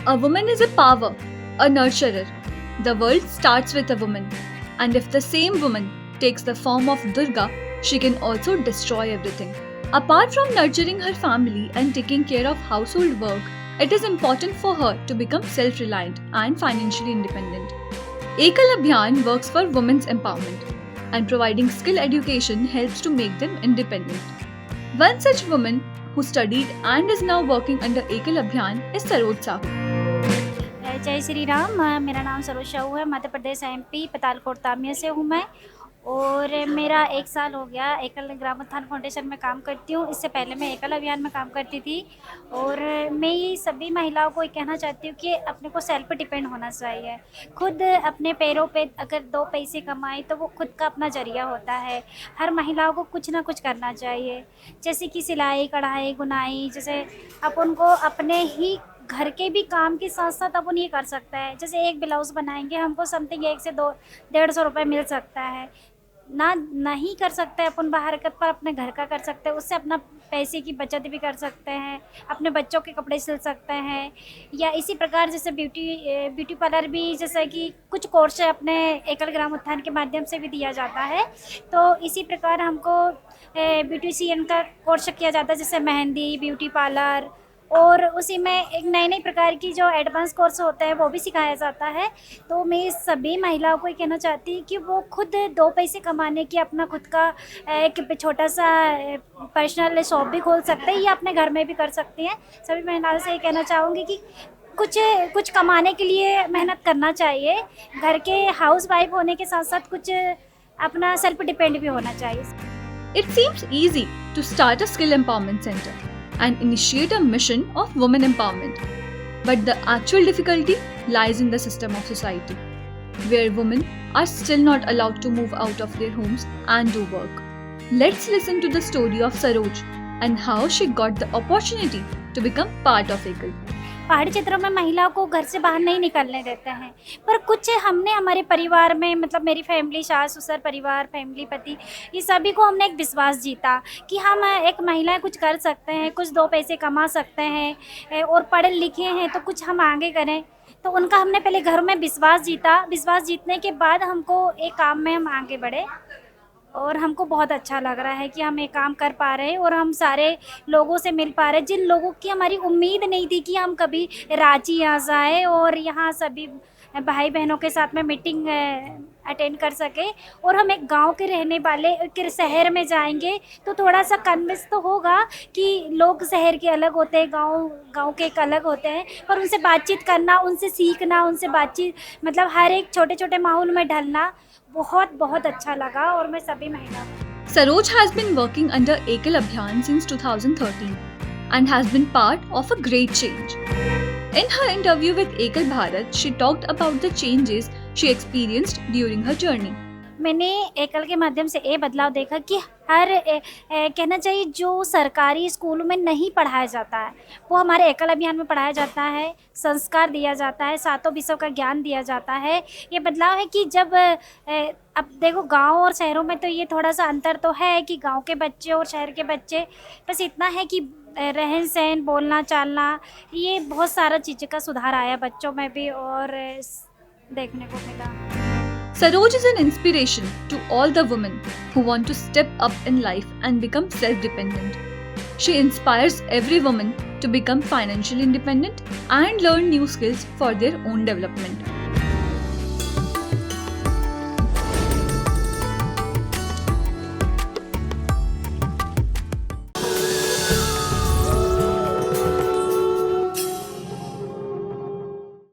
A woman is a power, a nurturer. The world starts with a woman. And if the same woman takes the form of Durga, she can also destroy everything. Apart from nurturing her family and taking care of household work, it is important for her to become self-reliant and financially independent. Ekal Abhiyan works for women's empowerment, and providing skill education helps to make them independent. One such woman who studied and is now working under Ekal Abhiyan is Saroj Sahu. जय श्री राम। मेरा नाम सरोज साहू है। Madhya Pradesh MP पतालकोट Tamia से हूँ मैं, और मेरा 1 साल हो गया एकल ग्राम उत्थान फाउंडेशन में काम करती हूँ। इससे पहले मैं एकल अभियान में काम करती थी। और मैं ये सभी महिलाओं को कहना चाहती हूँ कि अपने को सेल्फ डिपेंड होना चाहिए। खुद अपने पैरों पे अगर 2 पैसे कमाए तो वो खुद का अपना जरिया होता है। हर महिलाओं को कुछ ना कुछ करना चाहिए, जैसे कि सिलाई कढ़ाई बुनाई। जैसे अपन को अपने ही घर के भी काम के साथ साथ अपन ये कर सकता है। जैसे एक ब्लाउज़ बनाएंगे हमको समथिंग 1 से 2 150 रुपये मिल सकता है। नहीं कर सकते अपन बाहर कर, पर अपने घर का कर सकते हैं। उससे अपना पैसे की बचत भी कर सकते हैं, अपने बच्चों के कपड़े सिल सकते हैं। या इसी प्रकार जैसे ब्यूटी पार्लर भी, जैसे कि कुछ कोर्स अपने एकल ग्राम उत्थान के माध्यम से भी दिया जाता है। तो इसी प्रकार हमको ब्यूटिशियन का कोर्स किया जाता है, जैसे मेहंदी, ब्यूटी पार्लर, और उसी में एक नई प्रकार की जो एडवांस कोर्स होता है वो भी सिखाया जाता है। तो मैं सभी महिलाओं को ये कहना चाहती हूँ कि वो खुद 2 पैसे कमाने की अपना खुद का एक छोटा सा पर्सनल शॉप भी खोल सकते हैं, या अपने घर में भी कर सकती हैं। सभी महिलाओं से ये कहना चाहूँगी कि कुछ कमाने के लिए मेहनत करना चाहिए। घर के हाउस वाइफ होने के साथ साथ कुछ अपना सेल्फ डिपेंड भी होना चाहिए। It seems easy to start a skill empowerment center and initiate a mission of women empowerment. But the actual difficulty lies in the system of society, where women are still not allowed to move out of their homes and do work. Let's listen to the story of Saroj and how she got the opportunity to become part of Ekal. पहाड़ी क्षेत्रों में महिलाओं को घर से बाहर नहीं निकलने देते हैं, पर कुछ हमने हमारे परिवार में, मतलब मेरी फैमिली, सास ससुर परिवार, फैमिली, पति, ये सभी को हमने एक विश्वास जीता कि हम एक महिलाएं कुछ कर सकते हैं, कुछ 2 पैसे कमा सकते हैं, और पढ़े लिखे हैं तो कुछ हम आगे करें। तो उनका हमने पहले घरों में विश्वास जीता। विश्वास जीतने के बाद हमको एक काम में हम आगे बढ़े, और हमको बहुत अच्छा लग रहा है कि हम एक काम कर पा रहे हैं और हम सारे लोगों से मिल पा रहे हैं, जिन लोगों की हमारी उम्मीद नहीं थी कि हम कभी रांची आ जाए और यहाँ सभी भाई बहनों के साथ में मीटिंग अटेंड कर सके। और हम एक गांव के रहने वाले एक शहर में जाएंगे तो थोड़ा सा कन्विंस तो होगा कि लोग शहर के अलग होते हैं, गांव के एक अलग होते हैं, पर उनसे बातचीत करना, उनसे सीखना, उनसे बातचीत, मतलब हर एक छोटे छोटे माहौल में ढलना बहुत अच्छा लगा। और मैं सभी महिला Saroj has been working under Ekal Abhiyan since 2013 and has been part of a great change. In her interview with Ekal Bharat, she talked about the changes she experienced during her journey. मैंने एकल के माध्यम से ये बदलाव देखा कि हर कहना चाहिए जो सरकारी स्कूलों में नहीं पढ़ाया जाता है वो हमारे एकल अभियान में पढ़ाया जाता है। संस्कार दिया जाता है, 7 विषयों का ज्ञान दिया जाता है। ये बदलाव है कि जब अब देखो गांव और शहरों में तो ये थोड़ा सा अंतर तो है कि गांव के बच्चे और शहर के बच्चे, बस इतना है कि रहन सहन, बोलना चालना, ये बहुत सारा चीज़ों का सुधार आया बच्चों में भी और देखने को मिला। Saroj is an inspiration to all the women who want to step up in life and become self-dependent. She inspires every woman to become financially independent and learn new skills for their own development.